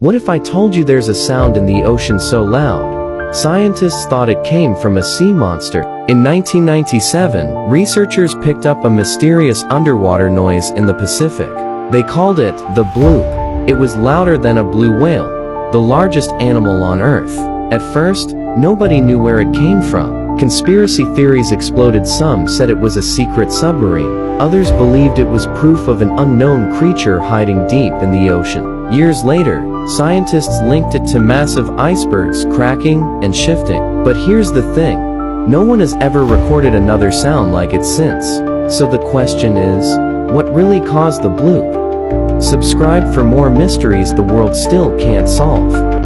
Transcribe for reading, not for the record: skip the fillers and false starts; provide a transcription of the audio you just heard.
What if I told you there's a sound in the ocean so loud? Scientists thought it came from a sea monster. In 1997, researchers picked up a mysterious underwater noise in the Pacific. They called it the bloop. It was louder than a blue whale, the largest animal on Earth. At first, nobody knew where it came from. Conspiracy theories exploded. Some said it was a secret submarine. Others believed it was proof of an unknown creature hiding deep in the ocean. Years later, scientists linked it to massive icebergs cracking and shifting. But here's the thing. No one has ever recorded another sound like it since. So the question is, what really caused the bloop? Subscribe for more mysteries the world still can't solve.